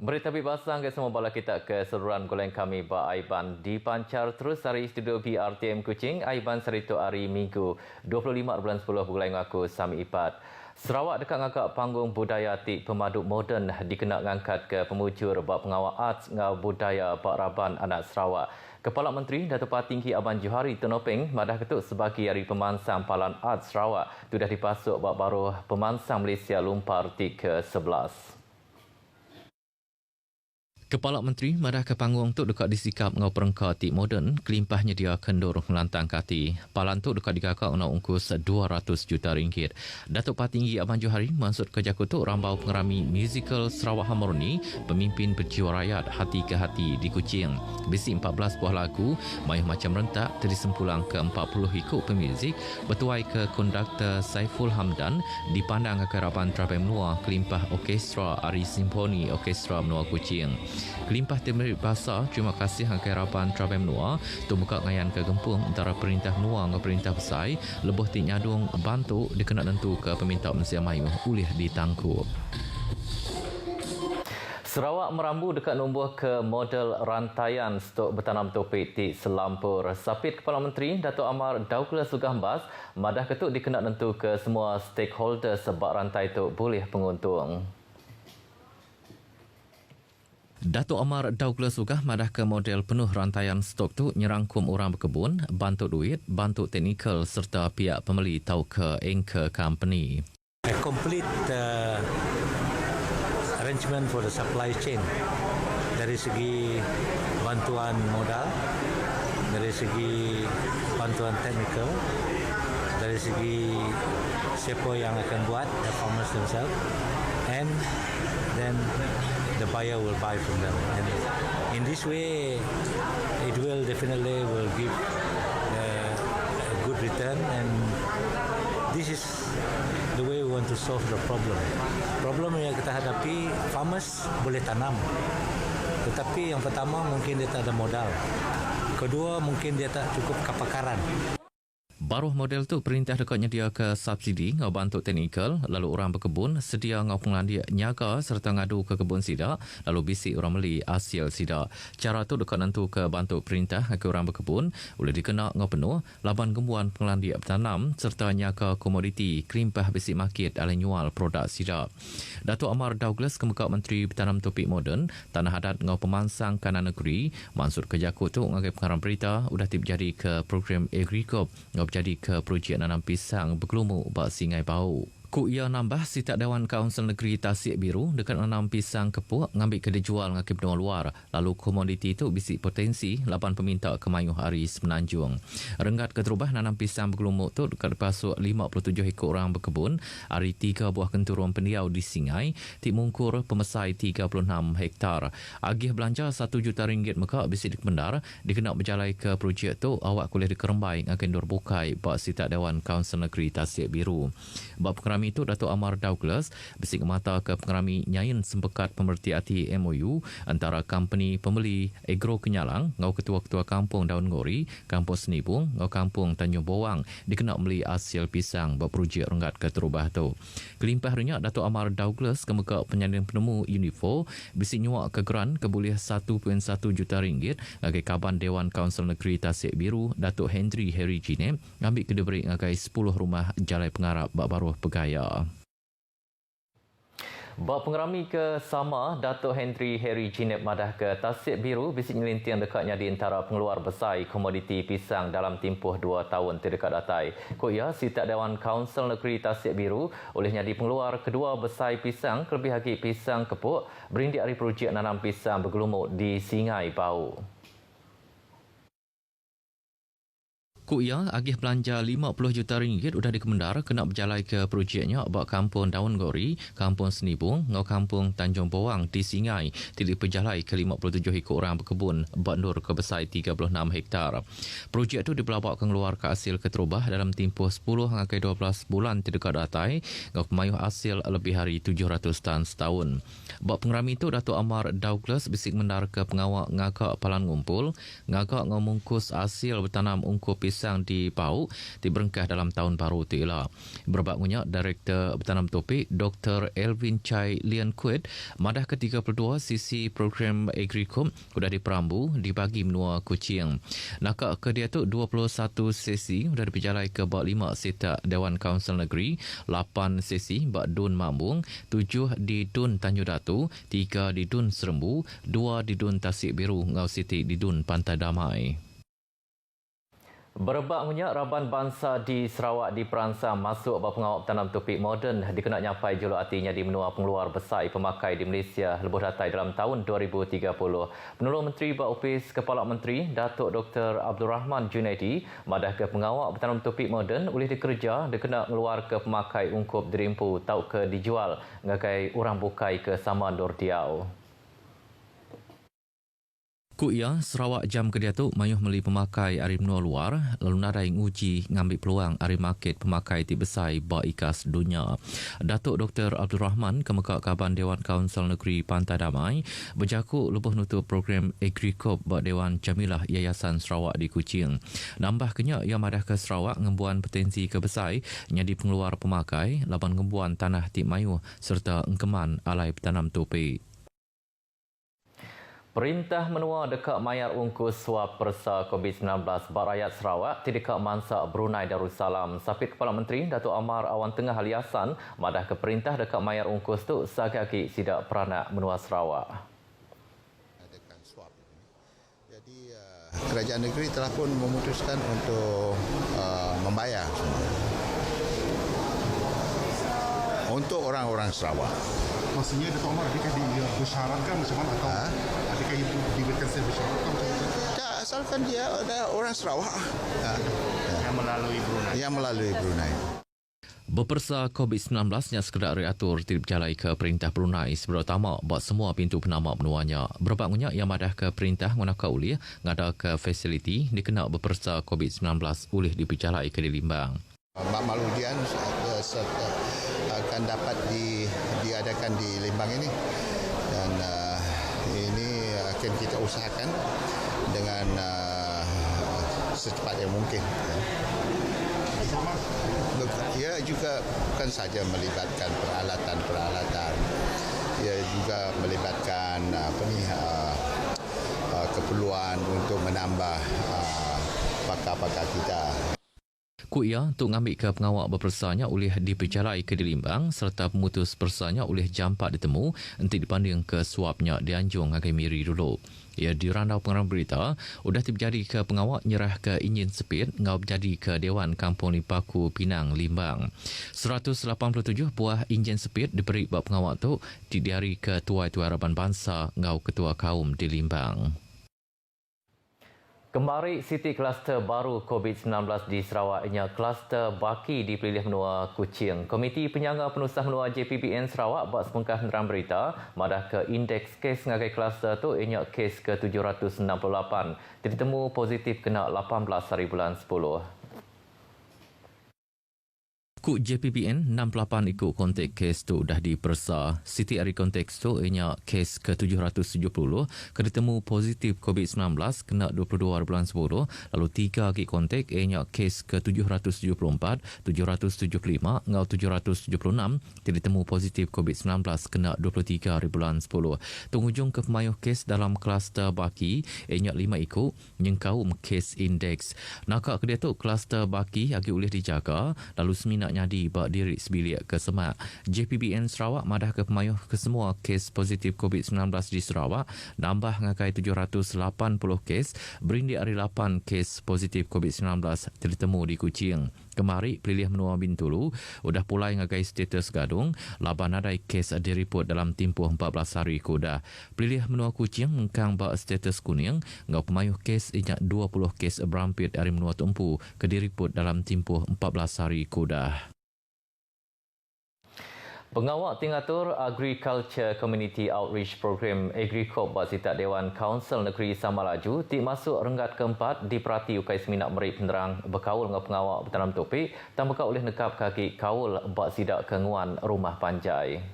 Berita bebasang ke semua bala kita keseluruhan goleng kami ba Aiban dipancar terus dari studio BRTM Kuching. Aiban serito hari Minggu 25 bulan 10 goleng aku Sami Ipat. Sarawak dekat ngagak panggung budaya tik pemadu moden dikenak ngangkat ke pemujur bak pengawal arts ngau budaya bak Raban anak Sarawak. Kepala Menteri Datuk Patinggi Abang Johari Tenopeng madah ketuk sebagai Hari Pemansang Palan Arts Sarawak sudah dipasuk bak baru Pemansang Malaysia Lumpar tik ke-11. Kepala Menteri madah ke panggung tu dekat disikap ngau perengka tik moden kelimpahnya dia kendur melantang kati. Palan tu dekat digakak nak ungkus 200 juta ringgit. Datuk Patinggi Abang Johari maksud kerja kutuk rambau pengerami musical Sarawak Harmoni pemimpin berjiwa rakyat hati ke hati di Kuching. Besi 14 buah lagu mayuh macam rentak tersempulang ke 40 ikut pemuzik bertuai ke konduktor Saiful Hamdan dipandang ke harapan Trapem Menua kelimpah orkestra Ari Simfoni Orkestra Menua Kuching. Kelimpah temerit bahasa terima kasih ke harapan Trapem Menua tu buka ngayan ke gempung antara perintah Menua dengan perintah Besai lebuh tik nyadung bantu dikena tentu ke peminta Malaysia Melayu ulih ditangkup. Sarawak merambu dekat numbuh ke model rantaian stok bertanam topik di Selampur. Sapit Kepala Menteri Datuk Amar Douglas Sugambas madah ketuk dikena tentu ke semua stakeholder sebab rantai itu boleh penguntung. Datuk Amar Douglas Sugah madah ke model penuh rantaian stok tu nyerangkum orang berkebun, bantu duit, bantu teknikal serta pihak pembeli tau ke anchor company. A complete arrangement for the supply chain dari segi bantuan modal, dari segi bantuan teknikal, dari segi siapa yang akan buat, the farmers themselves, and then the buyer will buy from them. And in this way, it will definitely will give a good return, and this is the way we want to solve the problem. Problem yang kita hadapi, farmers boleh tanam, tetapi yang pertama mungkin dia tak ada modal. Kedua, mungkin dia tak cukup kepakaran. Baruh model tu perintah dekatnya dia ke subsidi ngau bantu teknikal, lalu orang berkebun sedia ngau pengelandia nyaga serta ngadu ke kebun sidak, lalu bisik orang beli hasil sidak. Cara tu dekat nentu ke bantu perintah ke orang berkebun, boleh dikena ngau penuh, laban gembuan pengelandia bertanam serta nyaga komoditi, kelimpah bisik market ala nyual produk sidak. Datuk Amar Douglas Kemekak Menteri Bertanam Topik Moden, Tanah Adat ngau pemansang kanan negeri, maksud kejaku tu ngagai pengarang berita, udah tip jadi ke program Agricop, ngau jadi ke projek nanam pisang berkelumuk bak Singai Bau. Ku ia nambah sitak Dewan Kaunsil Negeri Tasik Biru dekat nanam pisang kepuk ngambil ke dijual ngakib benua luar. Lalu komoditi itu bisik potensi lapan peminta kemayuh hari Semenanjung. Renggat keterubah nanam pisang berkelumuk tu dekat pasuk 57 ekor orang berkebun. Hari 3 buah kenturun pendiau di Singai. Tik mungkur pemesai 36 hektar. Agih belanja 1 juta ringgit mekak bisik dikemendar. Dikenak berjalai ke projek tu awak kuliah dikerembai ngakin dor bukai bak sitak Dewan Kaunsil Negeri Tasik Biru. Bak pengerami itu Datuk Amar Douglas bisik mata ke pengerami nyayin sempekat pemerti hati MOU antara company pembeli Agro Kenyalang ngau ketua-ketua kampung Daun Ngori, kampung Senibung, ngau kampung Tanjung Bawang dikenak beli hasil pisang buat projek renggat keterubah tu. Kelimpah renyak Datuk Amar Douglas kemekak penyandang penemu Unifo bisik nyuak ke geran keboleh 1.1 juta ringgit ngagai Kaban Dewan Kaunsil Negeri Tasik Biru Datuk Hendry Harry Jinep ngambil kedeberi ngagai 10 rumah jalai pengarap bak baruh pegaya. Bak pengerami ke sama, Datuk Hendry Harry Jinep madah ke Tasik Biru bisik nyelintian dekatnya di antara pengeluar besar komoditi pisang dalam tempoh 2 tahun terdekat datai. Ko ia sitak Dewan Kaunsil Negeri Tasik Biru olehnya di pengeluar kedua besar pisang kelebih lagi pisang kepuk berindik hari projek nanam pisang bergelumuk di Singai Bau. Ku ia agih belanja 50 juta ringgit sudah dikemendar kena berjalai ke projeknya bak kampung Daun Gori, kampung Senibung, ngau kampung Tanjung Bawang di Singai, tidak berjalai ke 57 ekor orang berkebun bak nur ke besar 36 hektar. Projek itu dibelabak keluar ke hasil keterubah dalam tempoh 10 hingga 12 bulan terdekat datai, ngau pemayuh hasil lebih hari 700 tan setahun. Bak pengerami itu Datuk Amar Douglas bisik mendar ke pengawak ngagak palan ngumpul, ngagak ngau mungkus hasil bertanam ungkup pisang pisang di Pau diberengkah dalam tahun baru tu ialah. Berbaknya Direktur Bertanam Topik Dr. Elvin Chai Lian Kuet madah ke-32 sisi program Agricom sudah diperambu dibagi menua kucing. Nakak ke dia tu 21 sesi sudah diperjalai ke bak 5 setak Dewan Kaunsil Negeri, 8 sesi bak Dun Mambung, 7 di Dun Tanjung Datu, 3 di Dun Serembu, 2 di Dun Tasik Biru, Ngau Siti di Dun Pantai Damai. Berebak munyak Raban Bangsa di Sarawak diperansang masuk berpengawal tanam topik moden dikenal nyampai juluk artinya di menua pengeluar besar pemakai di Malaysia lebuh datai dalam tahun 2030. Penolong Menteri Ofis Kepala Menteri Datuk Dr. Abdul Rahman Junaidi madah ke pengawal bertanam topik moden oleh dikerja dikenal ngeluar ke pemakai ungkup dirimpu tau ke dijual ngagai orang bukai ke Samandor Diau. Kuia Sarawak jam kedia tu mayuh meli pemakai ari menua luar lalu nadai nguji ngambil peluang ari market pemakai ti besai ba ikas dunia. Datuk Dr. Abdul Rahman Kemekak Kaban Dewan Kaunsil Negeri Pantai Damai berjaku lebuh nutup program Agricop ba Dewan Jamilah Yayasan Sarawak di Kuching. Nambah kenya ia madah ke Sarawak ngembuan potensi ke besai nyadi pengeluar pemakai laban ngembuan tanah ti mayuh serta engkeman alai petanam topik. Perintah menua dekat mayar ungkus swab persa COVID-19 bak rakyat Sarawak ti dekat Mansa Brunei Darussalam. Sapit Kepala Menteri Datuk Amar Awan Tengah Aliasan madah ke perintah dekat mayar ungkus tu sagaki sidak peranak menua Sarawak. Jadi kerajaan negeri telah pun memutuskan untuk membayar untuk orang-orang Sarawak. Maksudnya Datuk Amar adakah dibersyaratkan macam mana atau adakah itu diberikan bersyaratkan macam mana? Tak, asalkan dia ada orang Sarawak yang melalui Brunei. Berpersa COVID-19 yang sekedar reatur diberjalai ke Perintah Brunei seberutama buat semua pintu penamak menuanya. Berbaknya yang madah ke Perintah Ngunaka Ulih ngada ke fasiliti dikenal berpersa COVID-19 ulih diberjalai ke Limbang. Makmal ujian akan dapat diadakan di Limbang ini dan ini akan kita usahakan dengan secepat yang mungkin. Ia juga bukan saja melibatkan peralatan, ia juga melibatkan keperluan untuk menambah pakar-pakar kita. Kuia untuk ngambil ke pengawal berpersanya oleh diperjalai ke Dilimbang serta pemutus persanya oleh jampak ditemu untuk dipanding ke suapnya di Anjung Agai Miri dulu. Ia dirandau pengarang berita, sudah terjadi ke pengawal nyerah ke Injin Sepit ngau berjadi ke Dewan Kampung Limpaku Pinang Limbang. 187 buah Injin Sepit diberi buat pengawal tu didiari ke Tuai-Tuai Raban Bangsa ngau Ketua Kaum di Limbang. Kembali Siti kluster baru COVID-19 di Sarawak ianya kluster baki dipilih menua Kuching. Komiti Penyangga Penusah Menua JPBN Sarawak buat sepengkah menerang berita madah ke indeks kes ngagai kluster tu ianya kes ke-768. Ditemu positif kena 18 hari bulan 10. Ku JPBN 68 ikut konteks kes tu dah dipersa. Siti hari konteks tu ianya kes ke-770 ketemu positif COVID-19 kena 22 hari bulan 10. Lalu 3 ikut konteks ianya kes ke-774, 775 ngau 776 ditemu positif COVID-19 kena 23 hari bulan 10. Penghujung ke pemayuh kes dalam kluster baki ianya 5 ikut nyengkau kes indeks. Nakak kedua tu kluster baki agi boleh dijaga lalu seminat nyadi bak diri sebilik ke Semak. JPBN Sarawak madah ke pemayuh ke semua kes positif COVID-19 di Sarawak nambah ngakai 780 kes berindik hari 8 kes positif COVID-19 ditemu di Kuching. Kemari pilih menua Bintulu sudah pulai ngagai status gadung laban adai kes diriput dalam tempoh 14 hari kuda. Pilih menua Kuching mengkang bak status kuning ngau pemayuh kes inyak 20 kes berampit dari menua Tumpu ke diriput dalam tempoh 14 hari kuda. Pengawal Tingatur Agriculture Community Outreach Program Agricop buat sitak Dewan Kaunsil Negeri Samalaju ti masuk renggat keempat diperhati ukai seminat merik penerang berkaul dengan pengawal bertanam topik dan berkau oleh nekap kaki kaul buat sidak kenguan rumah panjai.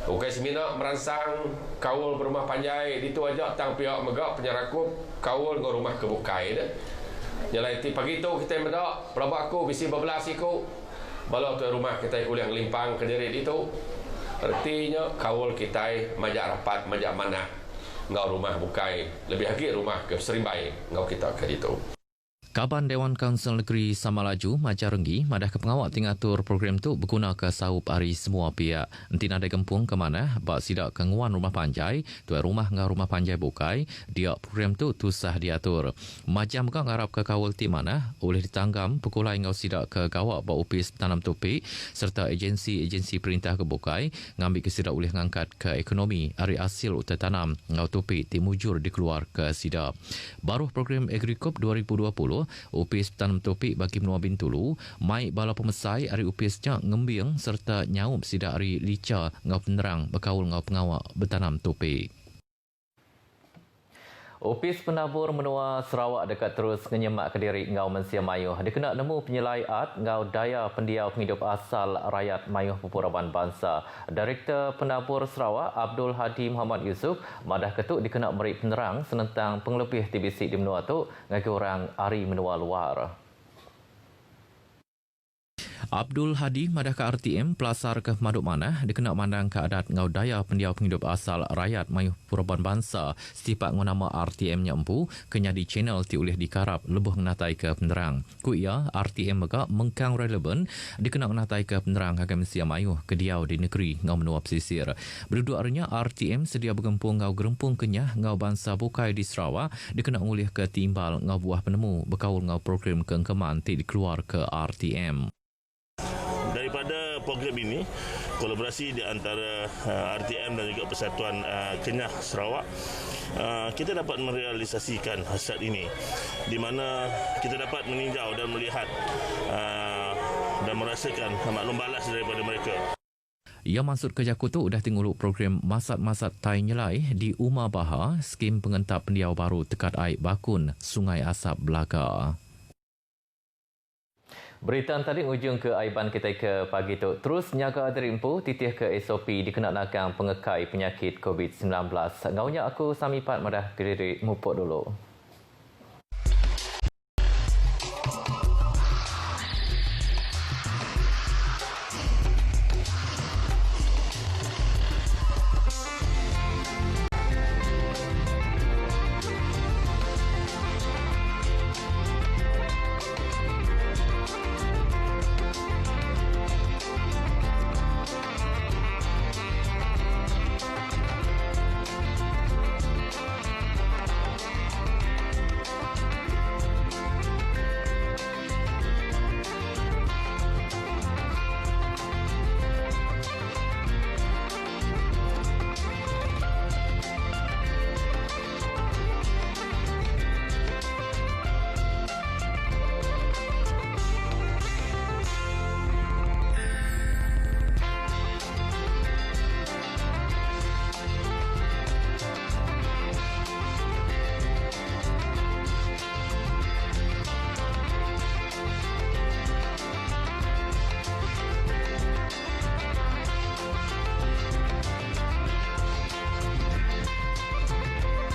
Bukan semina merangsang kawul berumah panjai itu aja tang pihak megak penyarakup kawul dengan rumah kebukai dah. Jalan ti pagi tu kita mendak pelabak aku bisi 12 iku. Balau tu rumah kita ulang limpang ke diri itu. Artinya kawul kita majak rapat majak mana. Ngau rumah bukai lebih lagi rumah ke Serimbai ngau kita ke itu. Kaban Dewan Kaunsil Negeri Samalaju, Majar Renggi, madah ke pengawal tingatur program tu berguna ke saup hari semua pihak. Nanti ada gempung ke mana, bak sidak kenguan rumah panjai, tuai rumah ngah rumah panjai bukai, dia program tu sah diatur. Majam kau ngarap ke kawal ti mana, oleh ditanggam pukulai ngau sidak ke gawak bak upis tanam topik, serta agensi-agensi perintah ke bukai, ngambil ke sidak oleh ngangkat ke ekonomi, hari hasil tertanam, ngau topik ti mujur dikeluar ke sidak. Baruh program Agricop 2020, upis tanam topik bagi menua Bintulu, mai bala pemesai hari upisnya ngembiang serta nyaup sidak hari lica ngau penerang berkaul ngau pengawak bertanam topik. Opis penabur menua Sarawak dekat terus ngenyemak ke diri ngau Mensia Mayuh. Dia kena nemu penyelai art ngau daya pendiau penghidup asal rakyat Mayuh Pepuraban Bangsa. Direktur Penabur Sarawak Abdul Hadi Muhammad Yusof madah ketuk dikena merik penerang senentang penglebih TBC di menua tu ngagi orang ari menua luar. Abdul Hadi madah ke RTM pelasar ke Maduk Manah dikena mandang keadat ngau daya pendiau penghidup asal rakyat Mayuh Pepuraban Bangsa setipak nama RTM nya empu kenya di channel ti oleh dikarap lebuh menatai ke penerang. Ku ia RTM mega mengkang relevan dikena menatai ke penerang Hakim Mensia Mayuh ke diau di negeri ngau menua pesisir. Berdua arnya RTM sedia bergempung ngau gerempung kenyah ngau bangsa bukai di Sarawak dikena ngulih ke timbal ngau buah penemu berkaul ngau program keengkeman ti dikeluar ke RTM. Daripada program ini, kolaborasi di antara RTM dan juga Persatuan Kenyah Sarawak, kita dapat merealisasikan hasrat ini di mana kita dapat meninjau dan melihat dan merasakan maklum balas daripada mereka. Ia maksud kerja kutu dah tinggaluk program masat-masat tai nyelai di Umar Bahar, skim pengentap pendiau baru tekat air bakun Sungai Asap Belaka. Berita tadi ujung ke aiban kita ke pagi tu. Terus nyaga terimpu titih ke SOP dikenakan pengekai penyakit COVID-19. Ngaunya aku samipat madah kediri mupuk dulu.